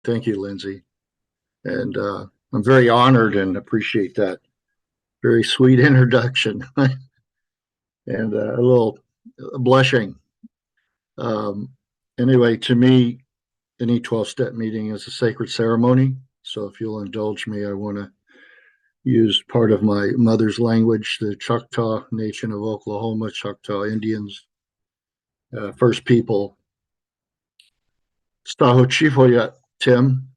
Thank you, Lindsay. And I'm very honored and appreciate that very sweet introduction and a little blushing. Um, anyway, to me, any 12-step meeting is a sacred ceremony. So if you'll indulge me, I want to use part of my mother's language, the Choctaw Nation of Oklahoma, Choctaw Indians, First People. Stahochifoya Tim,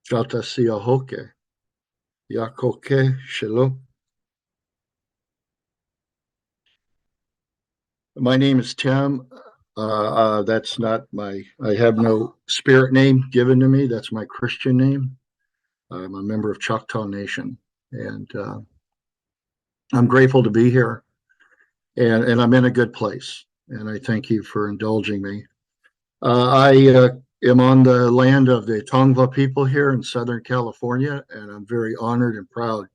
Chata Siahoke, Yakoke Shelo. My name is Tim. That's not I have no spirit name given to me. That's my Christian name. I'm a member of Choctaw Nation, and I'm grateful to be here. And I'm in a good place. And I thank you for indulging me. I am on the land of the Tongva people here in Southern California, and I'm very honored and proud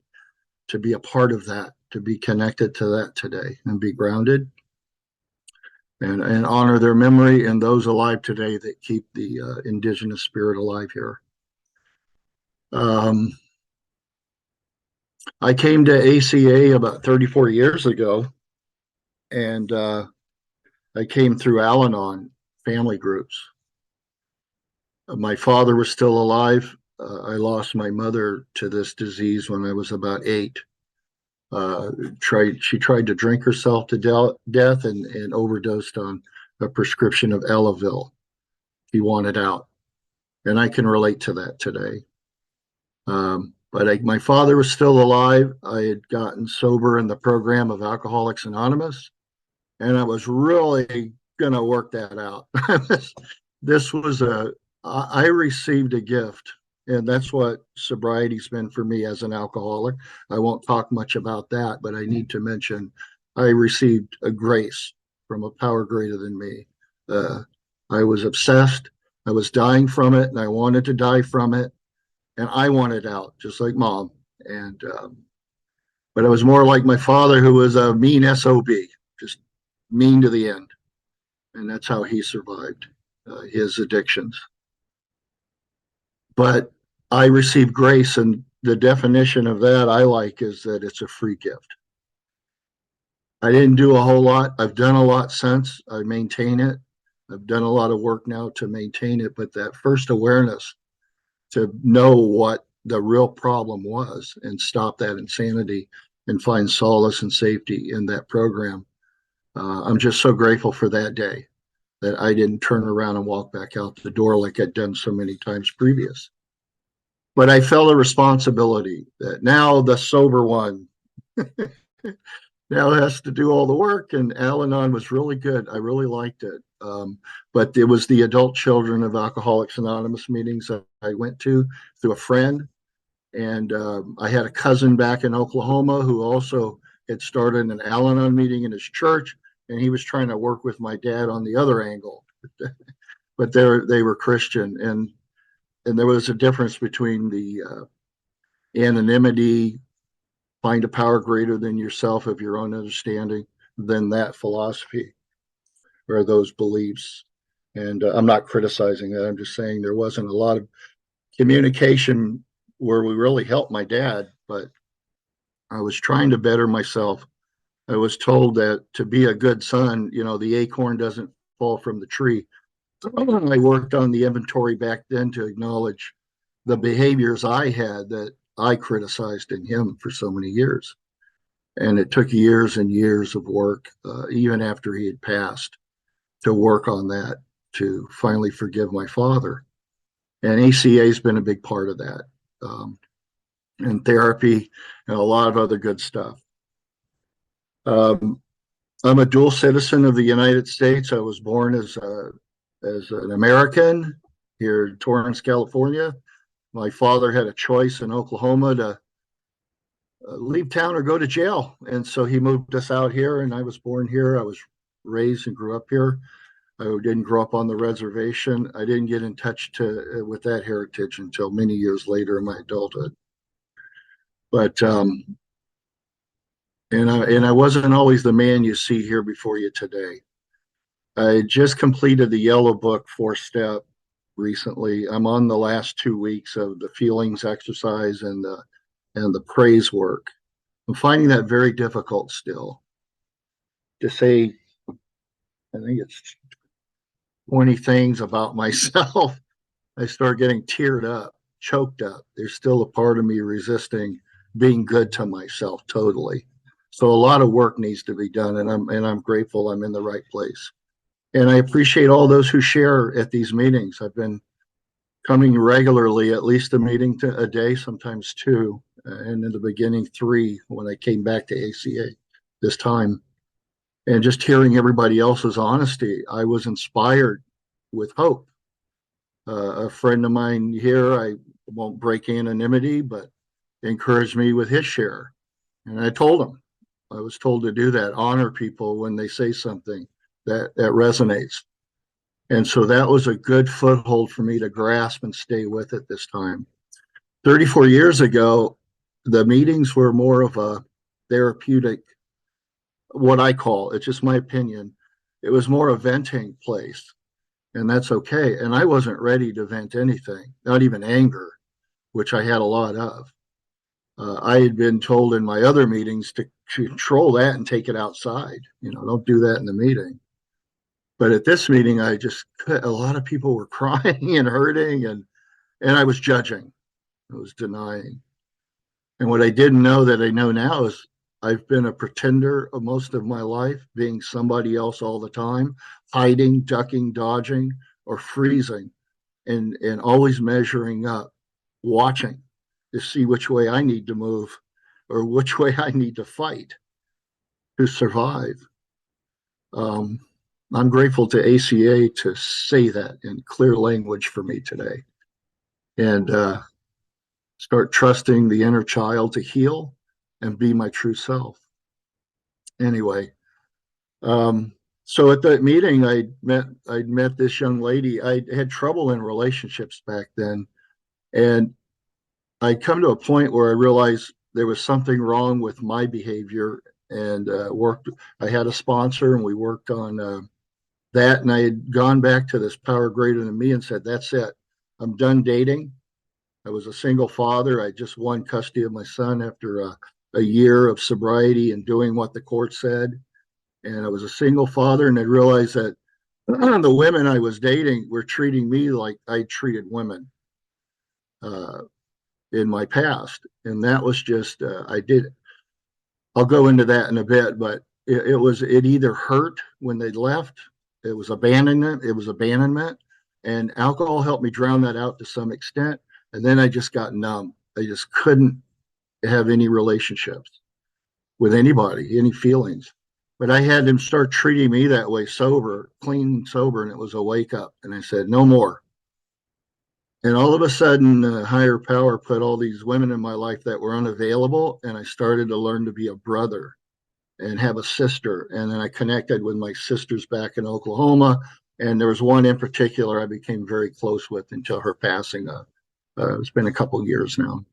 to be a part of that, to be connected to that today and be grounded and honor their memory and those alive today that keep the indigenous spirit alive here. I came to ACA about 34 years ago, and I came through Al Anon family groups. My father was still alive. I lost my mother to this disease when I was about 8. She tried to drink herself to death and overdosed on a prescription of Elavil. He wanted out, and I can relate to that today. But my father was still alive. I had gotten sober in the program of Alcoholics Anonymous, and I was really going to work that out. I received a gift, and that's what sobriety's been for me as an alcoholic. I won't talk much about that, but I need to mention I received a grace from a power greater than me. I was obsessed. I was dying from it, and I wanted to die from it, and I wanted out, just like mom. And but I was more like my father, who was a mean SOB, just mean to the end, and that's how he survived his addictions. But I received grace, and the definition of that I like is that it's a free gift. I didn't do a whole lot. I've done a lot since. I maintain it. I've done a lot of work now to maintain it, but that first awareness to know what the real problem was and stop that insanity and find solace and safety in that program. I'm just so grateful for that day that I didn't turn around and walk back out the door like I'd done so many times previous. But I felt a responsibility that now the sober one now has to do all the work. And Al Anon was really good. I really liked it. But it was the adult children of Alcoholics Anonymous meetings that I went to through a friend. And I had a cousin back in Oklahoma who also had started an Al Anon meeting in his church. And he was trying to work with my dad on the other angle. But they were Christian. And there was a difference between the anonymity, find a power greater than yourself of your own understanding, than that philosophy or those beliefs. And I'm not criticizing that. I'm just saying there wasn't a lot of communication where we really helped my dad, but I was trying to better myself. I was told that to be a good son, the acorn doesn't fall from the tree. I worked on the inventory back then to acknowledge the behaviors I had that I criticized in him for so many years. And it took years and years of work, even after he had passed, to work on that, to finally forgive my father. And ACA has been a big part of that, and therapy and a lot of other good stuff. I'm a dual citizen of the United States. I was born as an American here in Torrance, California. My father had a choice in Oklahoma to leave town or go to jail. And so he moved us out here, and I was born here. I was raised and grew up here. I didn't grow up on the reservation. I didn't get in touch with that heritage until many years later in my adulthood. But I wasn't always the man you see here before you today. I just completed the Yellow Book 4-step, recently. I'm on the last 2 weeks of the feelings exercise and the praise work. I'm finding that very difficult still to say. I think it's 20 things about myself. I start getting teared up, choked up. There's still a part of me resisting being good to myself totally. So a lot of work needs to be done, and I'm grateful I'm in the right place. And I appreciate all those who share at these meetings. I've been coming regularly, at least a meeting a day, sometimes two, and in the beginning 3 when I came back to ACA this time. And just hearing everybody else's honesty, I was inspired with hope. A friend of mine here, I won't break anonymity, but encouraged me with his share. And I told him, I was told to do that, honor people when they say something that resonates. And so that was a good foothold for me to grasp and stay with it this time. 34 years ago, the meetings were more of a therapeutic, what I call, it's just my opinion, it was more a venting place. And that's okay. And I wasn't ready to vent anything, not even anger, which I had a lot of. I had been told in my other meetings to control that and take it outside. Don't do that in the meeting. But at this meeting, a lot of people were crying and hurting, and I was judging. I was denying. And what I didn't know that I know now is I've been a pretender of most of my life, being somebody else all the time, hiding, ducking, dodging, or freezing, and always measuring up, watching to see which way I need to move or which way I need to fight to survive. I'm grateful to ACA to say that in clear language for me today, and start trusting the inner child to heal and be my true self. Anyway, so at that meeting, I'd met this young lady. I had trouble in relationships back then, and I'd come to a point where I realized there was something wrong with my behavior, and I had a sponsor, and we worked on that. And I had gone back to this power greater than me and said, "That's it. I'm done dating." I was a single father. I just won custody of my son after a year of sobriety and doing what the court said. And I was a single father, and I realized that the women I was dating were treating me like I treated women in my past. And that was just, I'll go into that in a bit, but it either hurt when they left, it was abandonment, and alcohol helped me drown that out to some extent. And then I just got numb. I just couldn't have any relationships with anybody, any feelings. But I had them start treating me that way, sober, clean, sober, and it was a wake up. And I said, no more. And all of a sudden, higher power put all these women in my life that were unavailable, and I started to learn to be a brother and have a sister. And then I connected with my sisters back in Oklahoma, and there was one in particular I became very close with until her passing. It's been a couple of years now.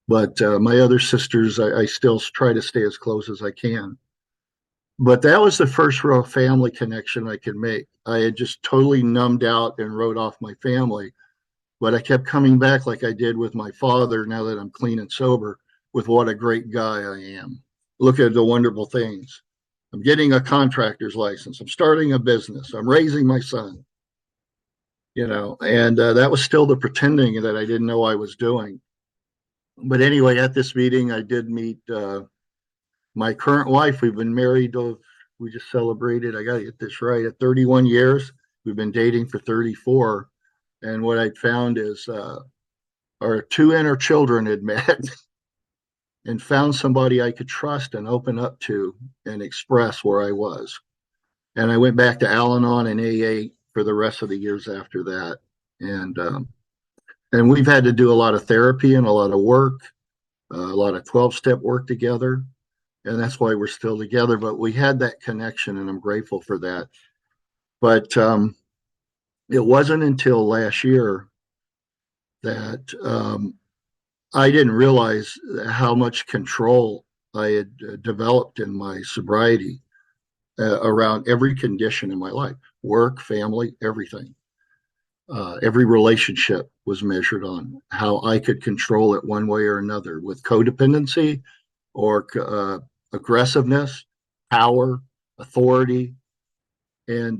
But my other sisters, I still try to stay as close as I can. But that was the first real family connection I could make. I had just totally numbed out and wrote off my family. But I kept coming back like I did with my father, now that I'm clean and sober, with what a great guy I am. Look at the wonderful things. I'm getting a contractor's license. I'm starting a business. I'm raising my son. And that was still the pretending that I didn't know I was doing. But anyway, at this meeting, I did meet my current wife. We've been married. We just celebrated, I got to get this right, at 31 years. We've been dating for 34. And what I found is our 2 inner children had met and found somebody I could trust and open up to and express where I was. And I went back to Al-Anon and AA for the rest of the years after that. And we've had to do a lot of therapy and a lot of work, a lot of 12-step work together. And that's why we're still together. But we had that connection, and I'm grateful for that. But it wasn't until last year that I didn't realize how much control I had developed in my sobriety around every condition in my life, work, family, everything. Every relationship was measured on how I could control it one way or another with codependency or aggressiveness, power, authority. And,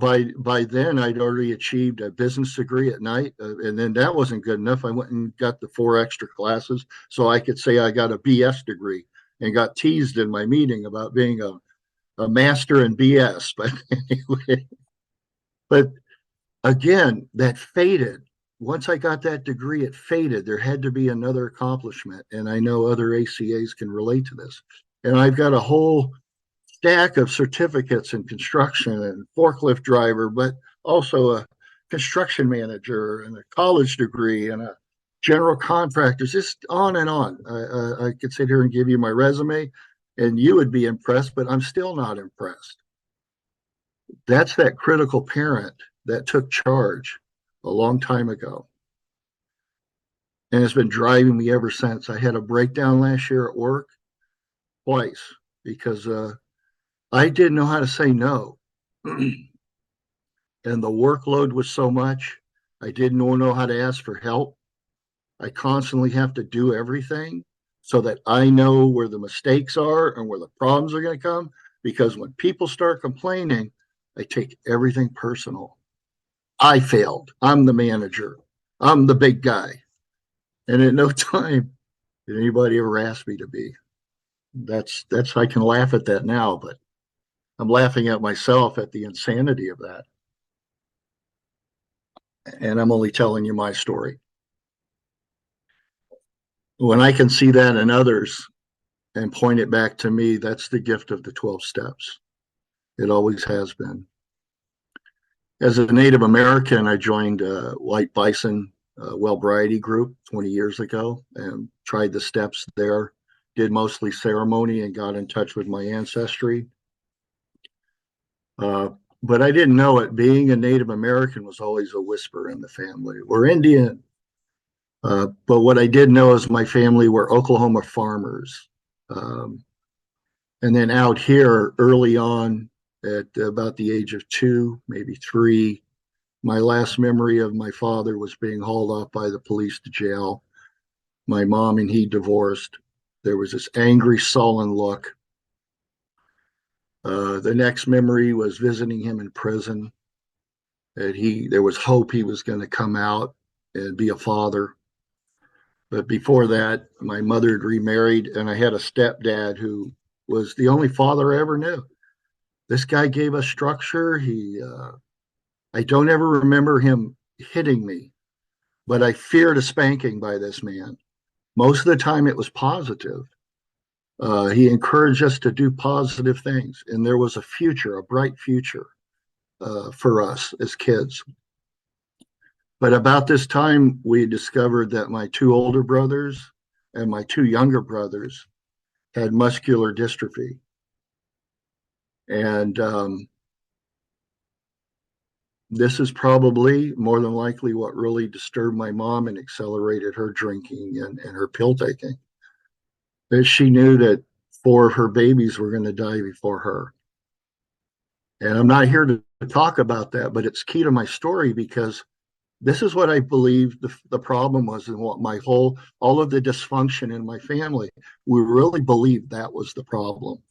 by then I'd already achieved a business degree at night. And then that wasn't good enough. I went and got the 4 extra classes so I could say I got a BS degree, and got teased in my meeting about being a master in BS. But anyway, but again, that faded. Once I got that degree, it faded. There had to be another accomplishment. And I know other ACAs can relate to this. And I've got a whole stack of certificates in construction and forklift driver, but also a construction manager and a college degree and a general contractor, just on and on. I could sit here and give you my resume and you would be impressed, but I'm still not impressed. That's that critical parent that took charge a long time ago. And it's been driving me ever since. I had a breakdown last year at work twice because I didn't know how to say no. And the workload was so much. I didn't know how to ask for help. I constantly have to do everything so that I know where the mistakes are and where the problems are going to come. Because when people start complaining, I take everything personal. I failed. I'm the manager. I'm the big guy. And at no time did anybody ever ask me to be. That's I can laugh at that now, but I'm laughing at myself at the insanity of that. And I'm only telling you my story. When I can see that in others and point it back to me, that's the gift of the 12 steps. It always has been. As a Native American, I joined a White Bison Wellbriety group 20 years ago and tried the steps there, did mostly ceremony and got in touch with my ancestry. But I didn't know it. Being a Native American was always a whisper in the family. We're Indian. But what I did know is my family were Oklahoma farmers. And then out here early on at about the age of 2, maybe 3, my last memory of my father was being hauled off by the police to jail. My mom and he divorced. There was this angry, sullen look. The next memory was visiting him in prison. And there was hope he was going to come out and be a father. But before that, my mother had remarried, and I had a stepdad who was the only father I ever knew. This guy gave us structure. I don't ever remember him hitting me, but I feared a spanking by this man. Most of the time, it was positive. He encouraged us to do positive things, and there was a future, a bright future for us as kids. But about this time, we discovered that my 2 older brothers and my 2 younger brothers had muscular dystrophy. And this is probably more than likely what really disturbed my mom and accelerated her drinking and her pill taking. That she knew that 4 of her babies were going to die before her. And I'm not here to talk about that, but it's key to my story because this is what I believe the problem was, and what all of the dysfunction in my family. We really believed that was the problem,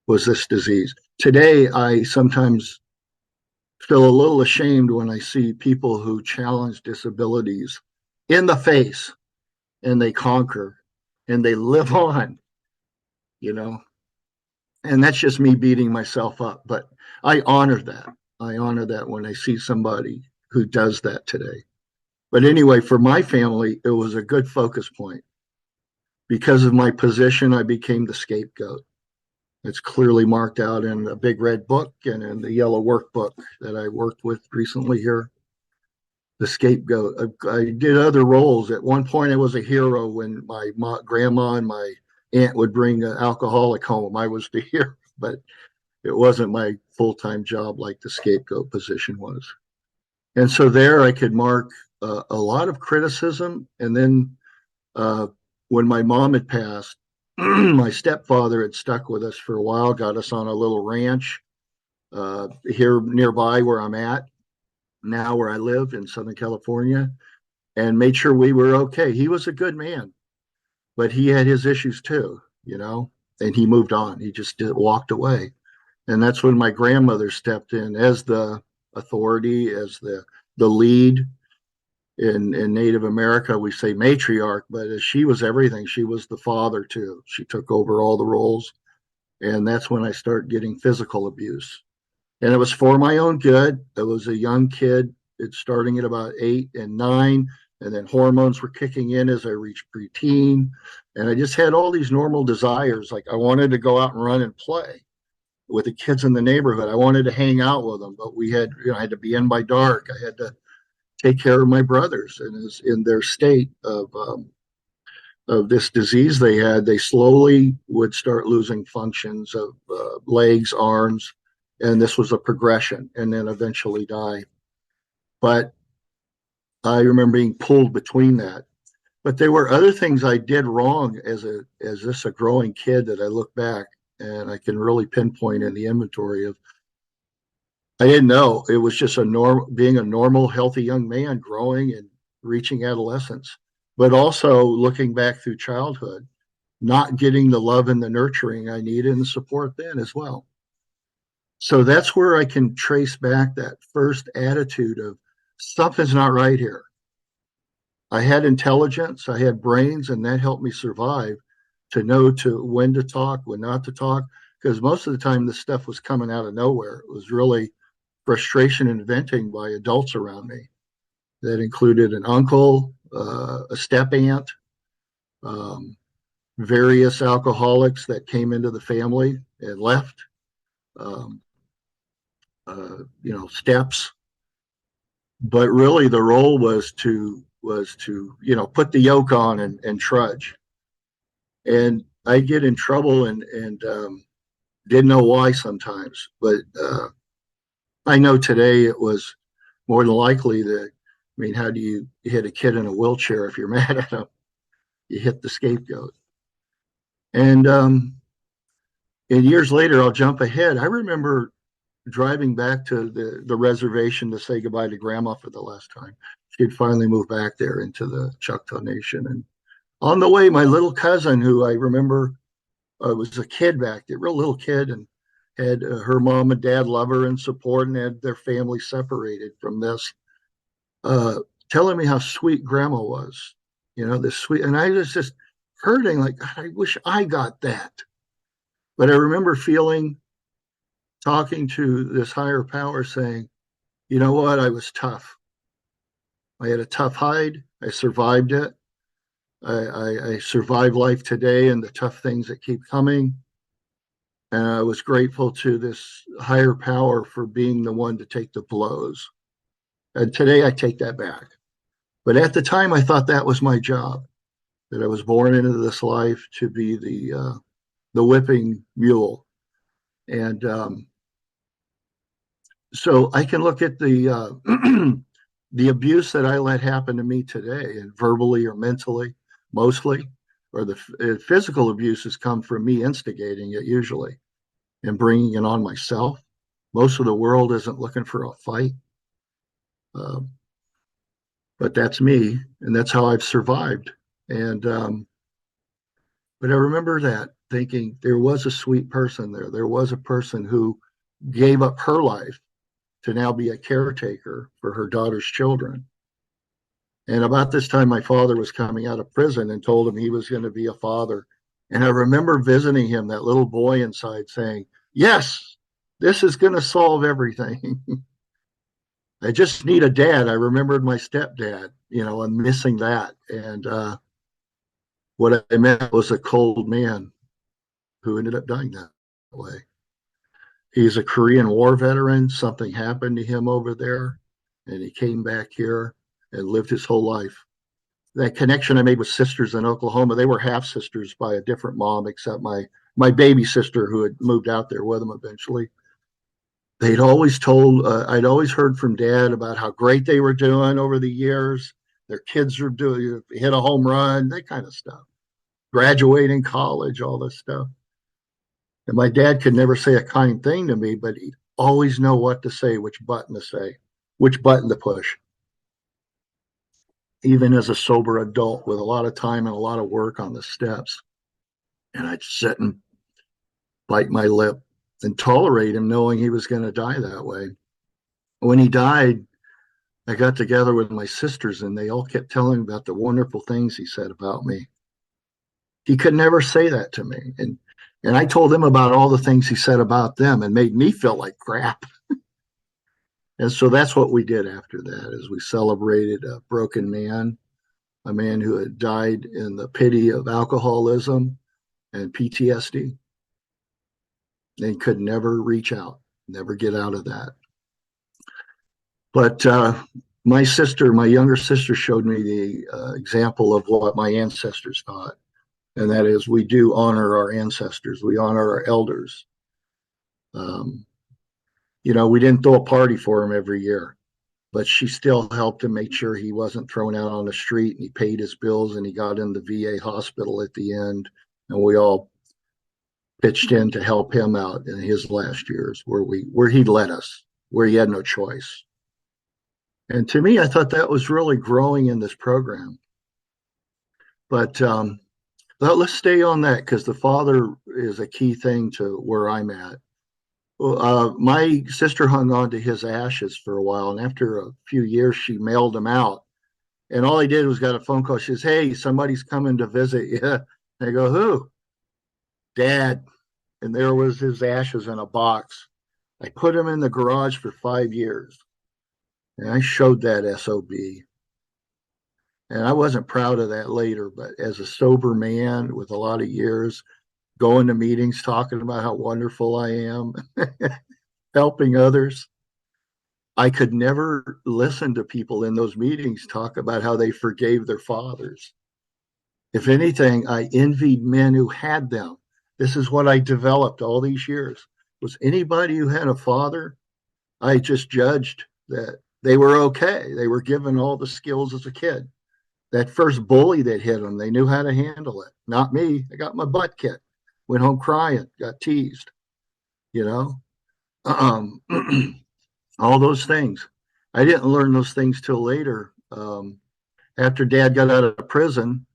was this disease. Today, I sometimes feel a little ashamed when I see people who challenge disabilities in the face and they conquer and they live on, and that's just me beating myself up. But I honor that. I honor that when I see somebody who does that today. But anyway, for my family, it was a good focus point. Because of my position, I became the scapegoat. It's clearly marked out in the big red book and in the yellow workbook that I worked with recently here. The scapegoat. I did other roles. At one point, I was a hero when my grandma and my aunt would bring an alcoholic home. I was the hero, but it wasn't my full-time job like the scapegoat position was. And so there I could mark a lot of criticism. And then when my mom had passed, my stepfather had stuck with us for a while, got us on a little ranch here nearby where I'm at. now where I live in Southern California, and made sure we were okay. He was a good man, but he had his issues too, and he moved on. He just walked away. And that's when my grandmother stepped in as the authority, as the lead. In Native America, we say matriarch, but she was everything. She was the father too. She took over all the roles. And that's when I started getting physical abuse. And it was for my own good. I was a young kid. It's starting at about 8 and 9. And then hormones were kicking in as I reached preteen. And I just had all these normal desires. Like I wanted to go out and run and play with the kids in the neighborhood. I wanted to hang out with them, but I had to be in by dark. I had to take care of my brothers, and in their state of this disease they had, they slowly would start losing functions of legs, arms, and this was a progression, and then eventually die. But I remember being pulled between that. But there were other things I did wrong as a growing kid that I look back and I can really pinpoint in the inventory of. I didn't know it was just being a normal, healthy young man growing and reaching adolescence, but also looking back through childhood, not getting the love and the nurturing I needed and the support then as well. So that's where I can trace back that first attitude of something's not right here. I had intelligence, I had brains, and that helped me survive to know when to talk, when not to talk, because most of the time this stuff was coming out of nowhere. It was really frustration and venting by adults around me. That included an uncle, a step aunt, various alcoholics that came into the family and left, um, steps. But really, the role was to put the yoke on and trudge. And I get in trouble and didn't know why sometimes, but I know today it was more than likely that. I mean, how do you hit a kid in a wheelchair if you're mad at him? You hit the scapegoat. And years later, I'll jump ahead. I remember driving back to the reservation to say goodbye to Grandma for the last time. She'd finally moved back there into the Choctaw Nation. And on the way, my little cousin, who I remember was a kid back there, real little kid, and had her mom and dad love her and support, and had their family separated from this, telling me how sweet Grandma was, this sweet. And I was just hurting, like, God, I wish I got that. But I remember talking to this higher power saying, you know what, I was tough. I had a tough hide. I survived it. I survived life today and the tough things that keep coming. And I was grateful to this higher power for being the one to take the blows. And today I take that back. But at the time, I thought that was my job, that I was born into this life to be the whipping mule. And so I can look at the the abuse that I let happen to me today, and verbally or mentally, mostly, or the physical abuse has come from me instigating it usually and bringing it on myself. Most of the world isn't looking for a fight. But that's me, and that's how I've survived. And but I remember that thinking there was a sweet person there. There was a person who gave up her life to now be a caretaker for her daughter's children. And about this time, my father was coming out of prison and told him he was going to be a father. And I remember visiting him, that little boy inside, saying, yes, this is going to solve everything. I just need a dad. I remembered my stepdad, and missing that. And what I met was a cold man who ended up dying that way. He's a Korean War veteran. Something happened to him over there, and he came back here and lived his whole life. That connection I made with sisters in Oklahoma, they were half sisters by a different mom, except my baby sister who had moved out there with them eventually. They'd always told, I'd always heard from Dad about how great they were doing over the years. Their kids were doing, hit a home run, that kind of stuff. Graduating college, all this stuff. And my dad could never say a kind thing to me, but he'd always know what to say, which button to say. which button to push, even as a sober adult with a lot of time and a lot of work on the steps. And I'd sit and bite my lip and tolerate him knowing he was going to die that way. When he died, I got together with my sisters and they all kept telling me about the wonderful things he said about me. He could never say that to me. And I told them about all the things he said about them and made me feel like crap. And so that's what we did after that is we celebrated a broken man, a man who had died in the pity of alcoholism and PTSD and could never reach out, never get out of that. But my younger sister showed me the example of what my ancestors taught. And that is we do honor our ancestors. We honor our elders. Um, we didn't throw a party for him every year, but she still helped him make sure he wasn't thrown out on the street and he paid his bills and he got in the VA hospital at the end. And we all pitched in to help him out in his last years where he led us, where he had no choice. And to me, I thought that was really growing in this program. But let's stay on that because the father is a key thing to where I'm at. My sister hung on to his ashes for a while, and after a few years, she mailed them out. And all I did was got a phone call. She says, "Hey, somebody's coming to visit you." And I go, "Who?" "Dad." And there was his ashes in a box. I put him in the garage for 5 years, and I showed that SOB. And I wasn't proud of that later, but as a sober man with a lot of years, going to meetings, talking about how wonderful I am, helping others, I could never listen to people in those meetings talk about how they forgave their fathers. If anything, I envied men who had them. This is what I developed all these years. Was anybody who had a father, I just judged that they were okay. They were given all the skills as a kid. That first bully that hit them, they knew how to handle it. Not me. I got my butt kicked. Went home crying, got teased, you know. Um, all those things. I didn't learn those things till later. After Dad got out of prison,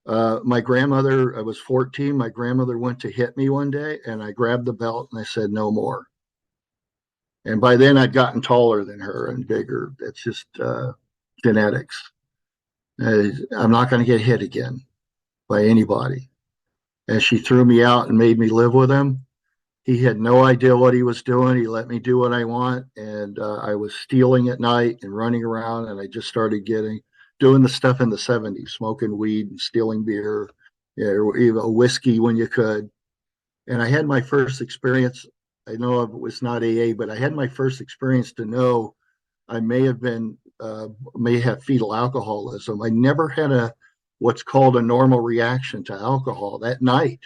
my grandmother, I was 14. My grandmother went to hit me one day, and I grabbed the belt and I said, "No more." And by then, I'd gotten taller than her and bigger. That's just genetics. I'm not going to get hit again by anybody. And she threw me out and made me live with him. He had no idea what he was doing. He let me do what I want. And I was stealing at night and running around. And I just started doing the stuff in the 70s, smoking weed and stealing beer, or even whiskey when you could. And I had my first experience. I know it was not AA, but I had my first experience to know I may have fetal alcoholism. I never had what's called a normal reaction to alcohol. That night,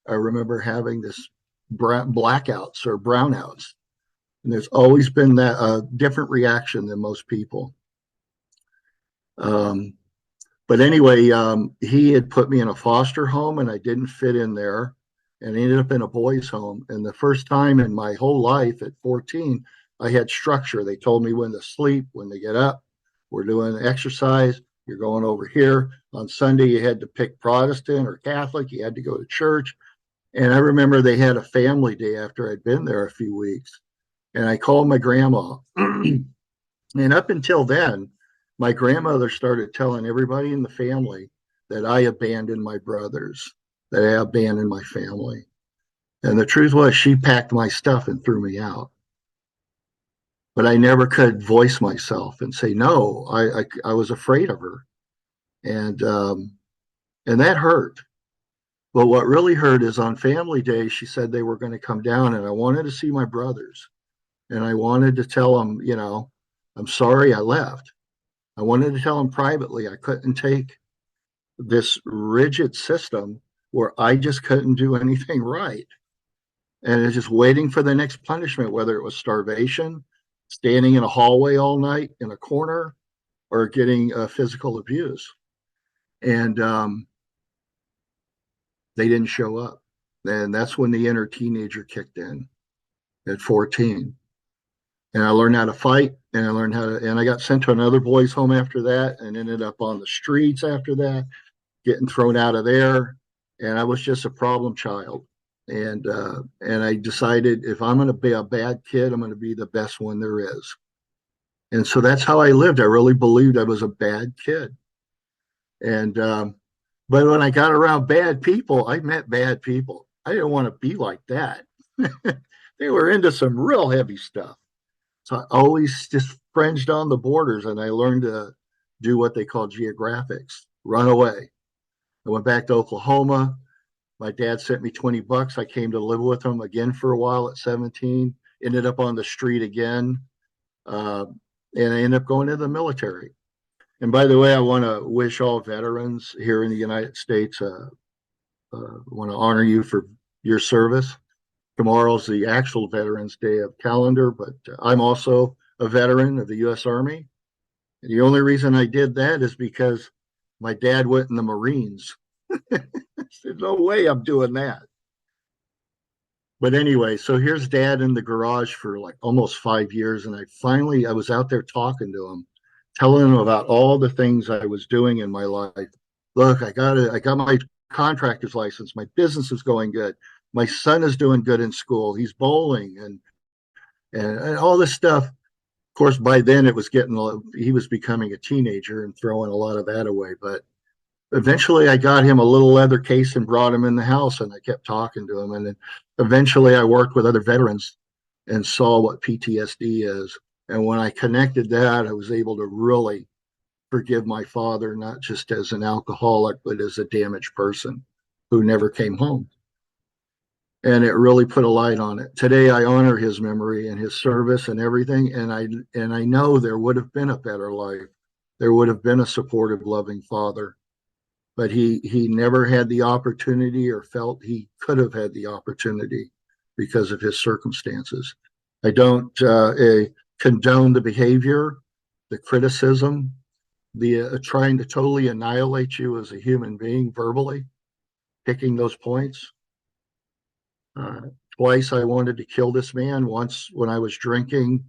I remember having this blackouts or brownouts. And there's always been that different reaction than most people. But anyway, he had put me in a foster home and I didn't fit in there and ended up in a boys' home. And the first time in my whole life at 14, I had structure. They told me when to sleep, when to get up. We're doing exercise. You're going over here. On Sunday, you had to pick Protestant or Catholic. You had to go to church. And I remember they had a family day after I'd been there a few weeks. And I called my grandma. And up until then, my grandmother started telling everybody in the family that I abandoned my brothers, that I abandoned my family. And the truth was, she packed my stuff and threw me out. But I never could voice myself and say no. I was afraid of her, and that hurt. But what really hurt is on family day, she said they were going to come down, and I wanted to see my brothers, and I wanted to tell them, I'm sorry I left. I wanted to tell them privately I couldn't take this rigid system where I just couldn't do anything right. And it's just waiting for the next punishment, whether it was starvation, standing in a hallway all night in a corner, or getting physical abuse. And they didn't show up. And that's when the inner teenager kicked in at 14. and I learned how to fight, and I learned how to, and I got sent to another boys' home after that, and ended up on the streets after that, getting thrown out of there, and I was just a problem child. And I decided if I'm going to be a bad kid, I'm going to be the best one there is. And so that's how I lived. I really believed I was a bad kid. And but when I got around bad people, I met bad people. I didn't want to be like that. They were into some real heavy stuff. So I always just fringed on the borders, and I learned to do what they call geographics, run away. I went back to Oklahoma. My dad sent me $20. I came to live with him again for a while at 17, ended up on the street again. Uh, and I ended up going to the military. And by the way, I want to wish all veterans here in the United States, want to honor you for your service. Tomorrow's the actual Veterans Day of calendar, but I'm also a veteran of the U.S. Army. And the only reason I did that is because my dad went in the Marines. There's no way I'm doing that. But anyway, so here's dad in the garage for like almost 5 years. And I was out there talking to him, telling him about all the things I was doing in my life. Look, I got my contractor's license. My business is going good. My son is doing good in school. He's bowling and all this stuff. Of course, by then he was becoming a teenager and throwing a lot of that away. But eventually I got him a little leather case and brought him in the house, and I kept talking to him. And then eventually I worked with other veterans and saw what PTSD is. And when I connected that, I was able to really forgive my father, not just as an alcoholic, but as a damaged person who never came home. And it really put a light on it. Today I honor his memory and his service and everything. And I know there would have been a better life. There would have been a supportive, loving father, but he never had the opportunity or felt he could have had the opportunity because of his circumstances. I don't condone the behavior, the criticism, the trying to totally annihilate you as a human being verbally, picking those points. Uh, Twice I wanted to kill this man. Once when I was drinking,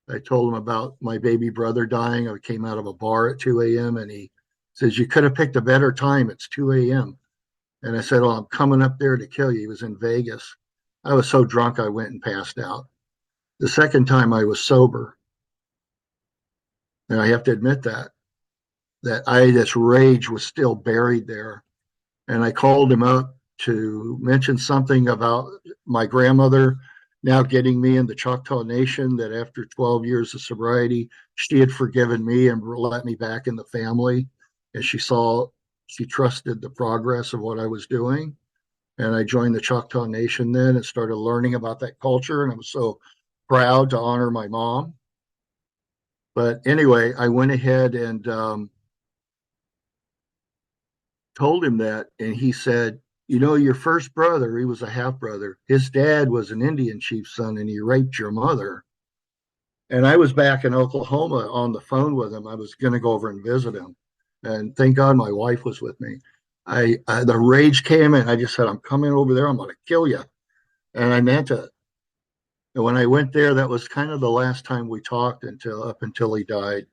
I told him about my baby brother dying. I came out of a bar at 2 a.m. and he says, "You could have picked a better time. It's 2 a.m." And I said, "Oh, I'm coming up there to kill you." He was in Vegas. I was so drunk I went and passed out. The second time I was sober. And I have to admit that this rage was still buried there. And I called him up to mention something about my grandmother now getting me in the Choctaw Nation, that after 12 years of sobriety, she had forgiven me and let me back in the family. And she trusted the progress of what I was doing. And I joined the Choctaw Nation then and started learning about that culture. And I was so proud to honor my mom. But anyway, I went ahead and told him that. And he said, "You know, your first brother, he was a half brother. His dad was an Indian chief's son and he raped your mother." And I was back in Oklahoma on the phone with him. I was going to go over and visit him. And thank God my wife was with me. The rage came and I just said, "I'm coming over there. I'm going to kill you." And I meant it. And when I went there, that was kind of the last time we talked up until he died.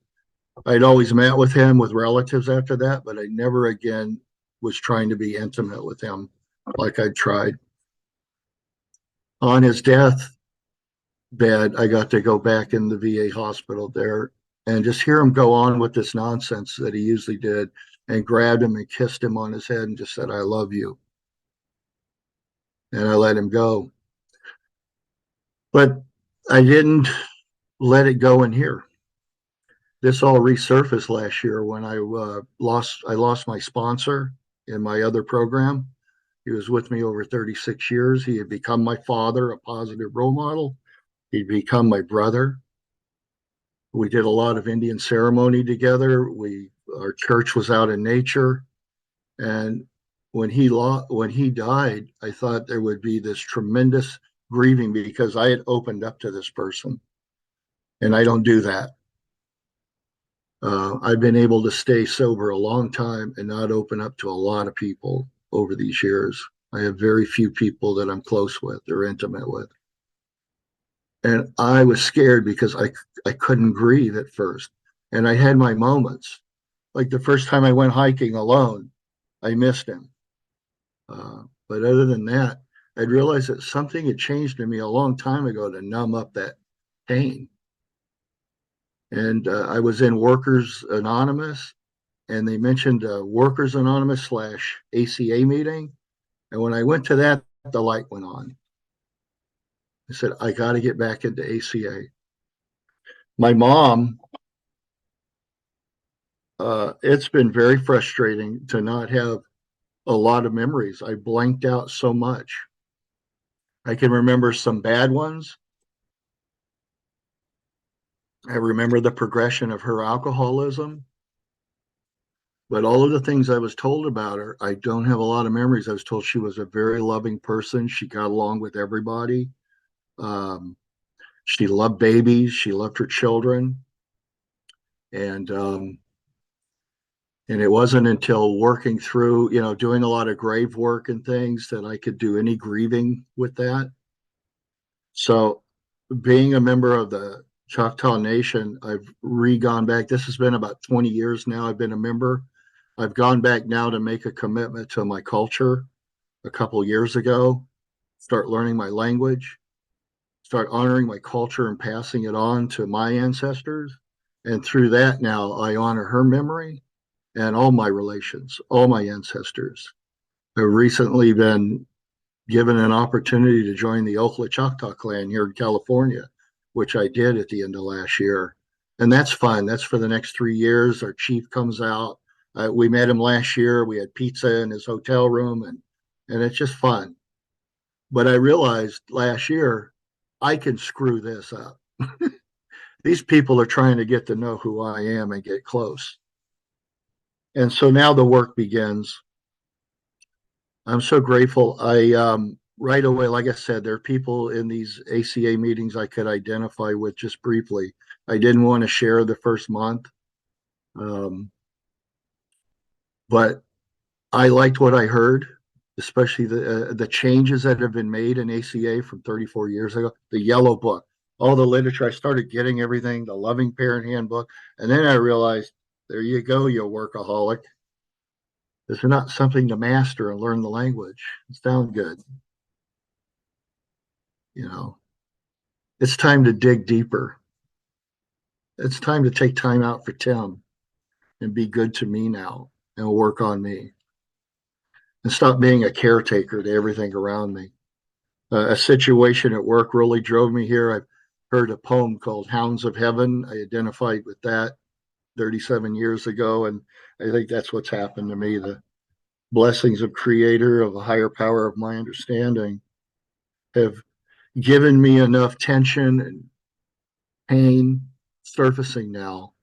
I'd always met with him with relatives after that, but I never again was trying to be intimate with him like I'd tried. On his death bed, I got to go back in the VA hospital there and just hear him go on with this nonsense that he usually did, and grabbed him and kissed him on his head and just said, "I love you." And I let him go. But I didn't let it go in here. This all resurfaced last year when I lost my sponsor in my other program. He was with me over 36 years. He had become my father, a positive role model. He'd become my brother. We did a lot of Indian ceremony together. Our church was out in nature. And when he died, I thought there would be this tremendous grieving because I had opened up to this person. And I don't do that. I've been able to stay sober a long time and not open up to a lot of people over these years. I have very few people that I'm close with or intimate with. And I was scared because I couldn't breathe at first. And I had my moments. Like the first time I went hiking alone, I missed him. But other than that, I'd realized that something had changed in me a long time ago to numb up that pain. And I was in Workers Anonymous, and they mentioned Workers Anonymous slash ACA meeting. And when I went to that, the light went on. I said, I got to get back into ACA. My mom, it's been very frustrating to not have a lot of memories. I blanked out so much. I can remember some bad ones. I remember the progression of her alcoholism, but all of the things I was told about her, I don't have a lot of memories. I was told she was a very loving person. She got along with everybody. Um, she loved babies. She loved her children. And and it wasn't until working through, doing a lot of grave work and things that I could do any grieving with that. So being a member of the Choctaw Nation, I've gone back. This has been about 20 years now. I've been a member. I've gone back now to make a commitment to my culture a couple years ago, start learning my language, start honoring my culture and passing it on to my ancestors. And through that, now I honor her memory and all my relations, all my ancestors. I've recently been given an opportunity to join the Okla Choctaw Clan here in California, which I did at the end of last year. And that's fun. That's for the next 3 years. Our chief comes out. We met him last year. We had pizza in his hotel room, and it's just fun. But I realized last year I can screw this up. These people are trying to get to know who I am and get close. And so now the work begins. I'm so grateful. I right away, like I said, there are people in these ACA meetings I could identify with just briefly. I didn't want to share the first month, um, but I liked what I heard, especially the changes that have been made in ACA from 34 years ago. The Yellow Book, all the literature. I started getting everything, the Loving Parent Handbook, and then I realized, there you go, you workaholic. This is not something to master and learn the language. It sounds good, you know. It's time to dig deeper. It's time to take time out for Tim and be good to me now and work on me and stop being a caretaker to everything around me. A situation at work really drove me here. I've heard a poem called Hounds of Heaven. I identified with that 37 years ago, and I think that's what's happened to me. The blessings of Creator, of a higher power of my understanding, have given me enough tension and pain surfacing now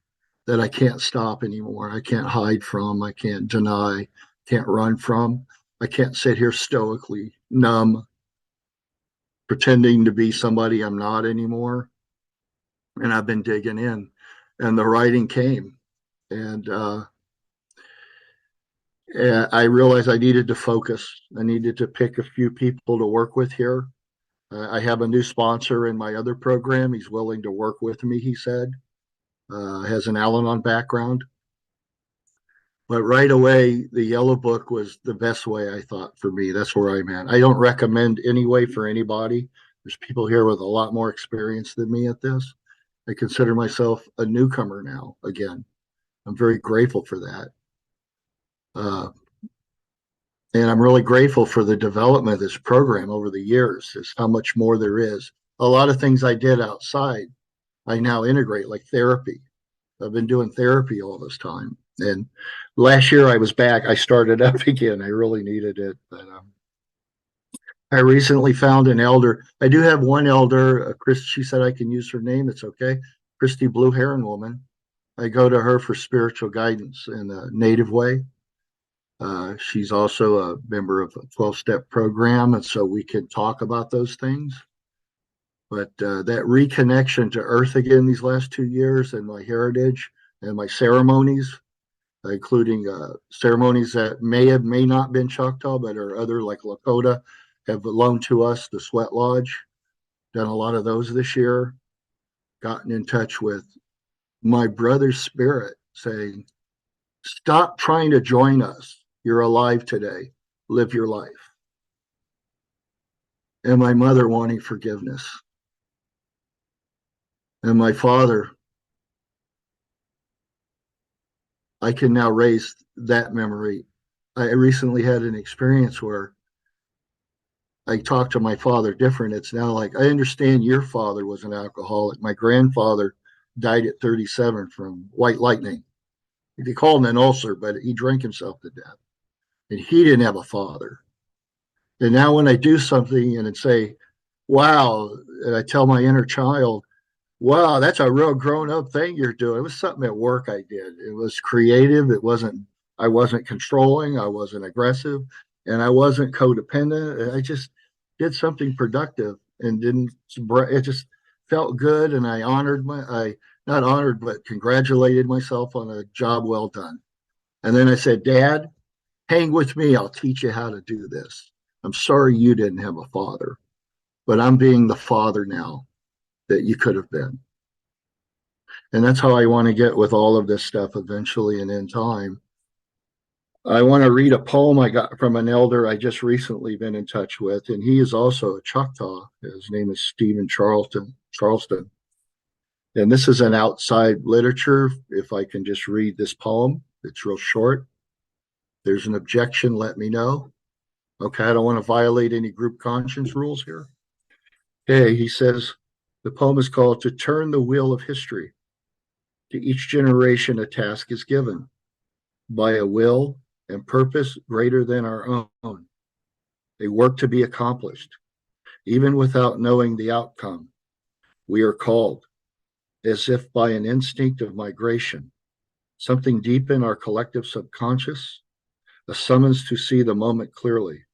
that I can't stop anymore. I can't hide from, I can't deny, can't run from. I can't sit here stoically numb, pretending to be somebody I'm not anymore. And I've been digging in, and the writing came. And I realized I needed to focus. I needed to pick a few people to work with here. I have a new sponsor in my other program. He's willing to work with me, he said. Has an Al Anon background. But right away, the Yellow Book was the best way, I thought, for me. That's where I'm at. I don't recommend any way for anybody. There's people here with a lot more experience than me at this. I consider myself a newcomer now again. I'm very grateful for that. Uh, and I'm really grateful for the development of this program over the years, is how much more there is. A lot of things I did outside, I now integrate, like therapy. I've been doing therapy all this time. And last year I was back. I started up again. I really needed it. But I recently found an elder. I do have one elder, Chris. She said I can use her name. It's okay. Christy Blue Heron Woman. I go to her for spiritual guidance in a native way. She's also a member of a 12-step program, and so we can talk about those things. But that reconnection to Earth again these last 2 years, and my heritage and my ceremonies, including ceremonies that may not been Choctaw, but are other, like Lakota, have loaned to us the Sweat Lodge done a lot of those this year, gotten in touch with my brother's spirit saying, stop trying to join us. You're alive today. Live your life. And my mother wanting forgiveness. And my father, I can now raise that memory. I recently had an experience where I talked to my father different. It's now like, I understand your father was an alcoholic. My grandfather died at 37 from white lightning. They called it an ulcer, but he drank himself to death. And he didn't have a father. And now when I do something and say, wow, and I tell my inner child, wow, that's a real grown up thing you're doing. It was something at work I did. It was creative. I wasn't controlling. I wasn't aggressive and I wasn't codependent. I just did something productive and it just felt good. And not honored, but congratulated myself on a job well done. And then I said, Dad, hang with me. I'll teach you how to do this. I'm sorry you didn't have a father, but I'm being the father now that you could have been. And that's how I want to get with all of this stuff eventually and in time. I want to read a poem I got from an elder I just recently been in touch with, and he is also a Choctaw. His name is Stephen Charleston. And this is an outside literature. If I can just read this poem, it's real short. There's an objection, let me know. Okay, I don't want to violate any group conscience rules here. Okay, he says, the poem is called To Turn the Wheel of History. To each generation, a task is given by a will and purpose greater than our own, a work to be accomplished, even without knowing the outcome. We are called, as if by an instinct of migration, something deep in our collective subconscious, a summons to see the moment clearly,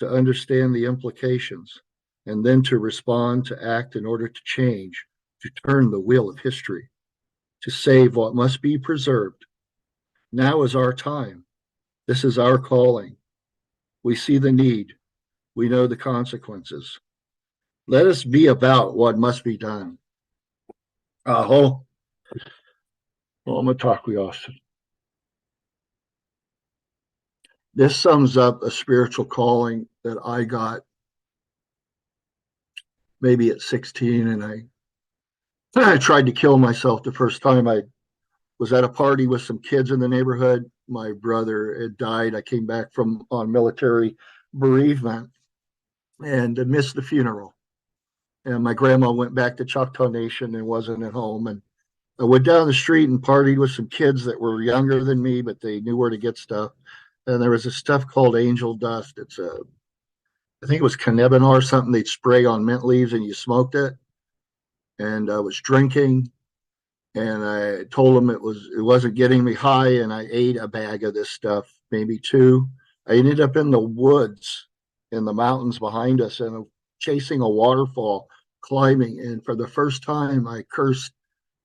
to understand the implications, and then to respond, to act in order to change, to turn the wheel of history, to save what must be preserved. Now is our time. This is our calling. We see the need. We know the consequences. Let us be about what must be done. Aho. Austin. This sums up a spiritual calling that I got maybe at 16, and I tried to kill myself the first time. I was at a party with some kids in the neighborhood. My brother had died. I came back from on military bereavement and missed the funeral. And my grandma went back to Choctaw Nation and wasn't at home. And I went down the street and partied with some kids that were younger than me, but they knew where to get stuff. And there was a stuff called angel dust. I think it was cannabinol or something they'd spray on mint leaves and you smoked it. And I was drinking and I told them it wasn't getting me high, and I ate a bag of this stuff, maybe two. I ended up in the woods in the mountains behind us and chasing a waterfall, climbing, and for the first time I cursed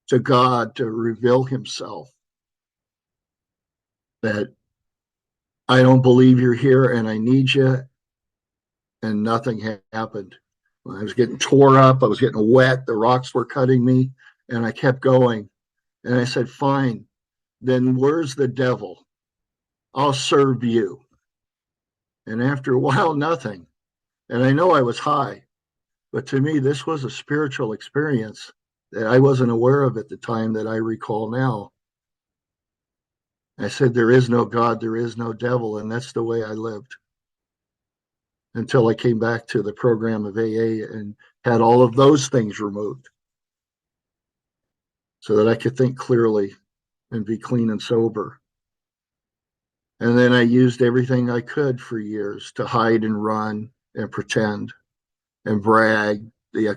to God to reveal himself that I don't believe you're here and I need you, and nothing happened. I was getting tore up, I was getting wet, the rocks were cutting me, and I kept going. And I said, fine, then where's the devil? I'll serve you. And after a while, nothing. And I know I was high, but to me, this was a spiritual experience that I wasn't aware of at the time that I recall now. I said, there is no God, there is no devil. And that's the way I lived until I came back to the program of AA and had all of those things removed so that I could think clearly and be clean and sober. And then I used everything I could for years to hide and run and pretend and brag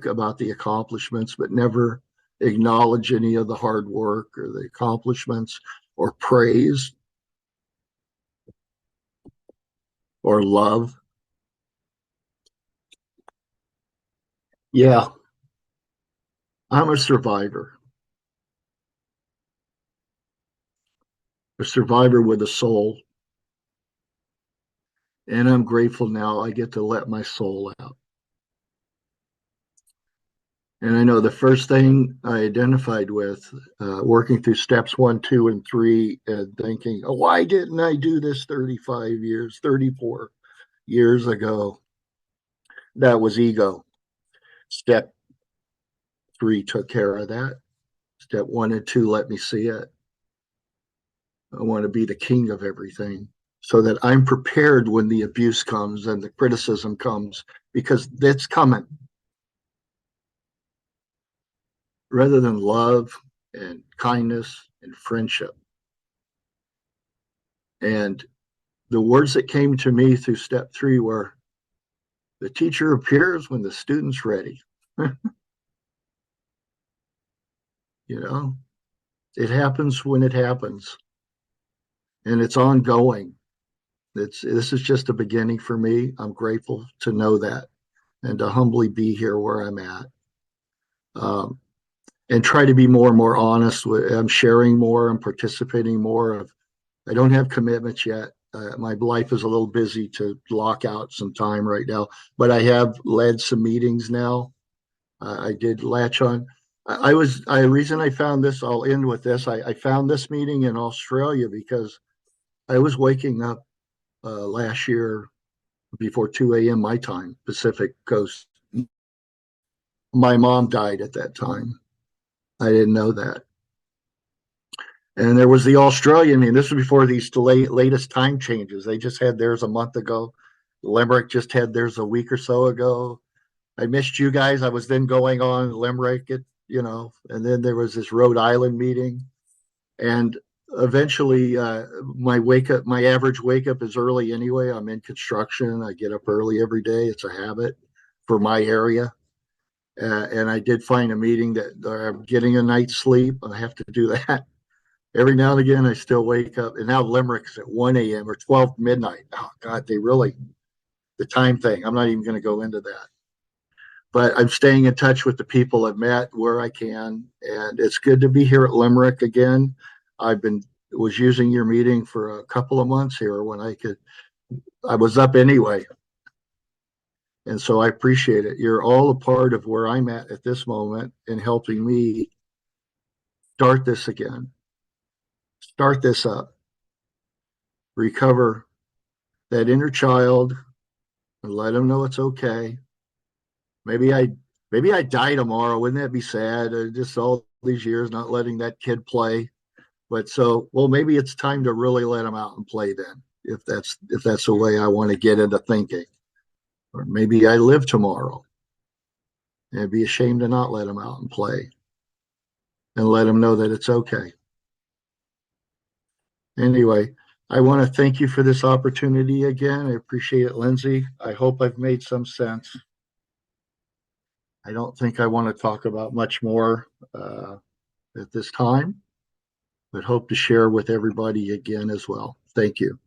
about the accomplishments, but never acknowledge any of the hard work or the accomplishments or praise or love. Yeah, I'm a survivor with a soul. And I'm grateful now I get to let my soul out. And I know the first thing I identified with working through steps 1, 2, and 3 and thinking, oh, why didn't I do this 35 years, 34 years ago? That was ego. Step 3 took care of that. Step 1 and 2 let me see it. I want to be the king of everything so that I'm prepared when the abuse comes and the criticism comes, because that's coming. Rather than love and kindness and friendship. And the words that came to me through step 3 were, the teacher appears when the student's ready. You know, it happens when it happens, and it's ongoing. This is just a beginning for me. I'm grateful to know that and to humbly be here where I'm at. And try to be more and more honest with, I'm sharing more, I'm participating more. I don't have commitments yet. My life is a little busy to block out some time right now, but I have led some meetings now. I did latch on. Reason I found this, I'll end with this. I found this meeting in Australia because I was waking up last year before 2 a.m. my time, Pacific Coast. My mom died at that time. I didn't know that. And there was the Australian meeting. This was before these latest time changes. They just had theirs a month ago. Limerick just had theirs a week or so ago. I missed you guys. I was then going on Limerick, and then there was this Rhode Island meeting. And eventually, my average wake up is early anyway. I'm in construction. I get up early every day. It's a habit for my area. And I did find a meeting that I'm getting a night's sleep. I have to do that. Every now and again, I still wake up, and now Limerick's at 1 a.m. or 12 midnight. Oh, God, the time thing. I'm not even going to go into that. But I'm staying in touch with the people I've met where I can, and it's good to be here at Limerick again. Was using your meeting for a couple of months here when I was up anyway. And so I appreciate it. You're all a part of where I'm at this moment in helping me start this again, start this up, recover that inner child, and let them know it's okay. Maybe I die tomorrow. Wouldn't that be sad? Just all these years not letting that kid play. But maybe it's time to really let him out and play then, if that's the way I want to get into thinking. Or maybe I live tomorrow and be ashamed to not let him out and play and let him know that it's okay. Anyway, I want to thank you for this opportunity again. I appreciate it, Lindsay. I hope I've made some sense. I don't think I want to talk about much more at this time, but hope to share with everybody again as well. Thank you.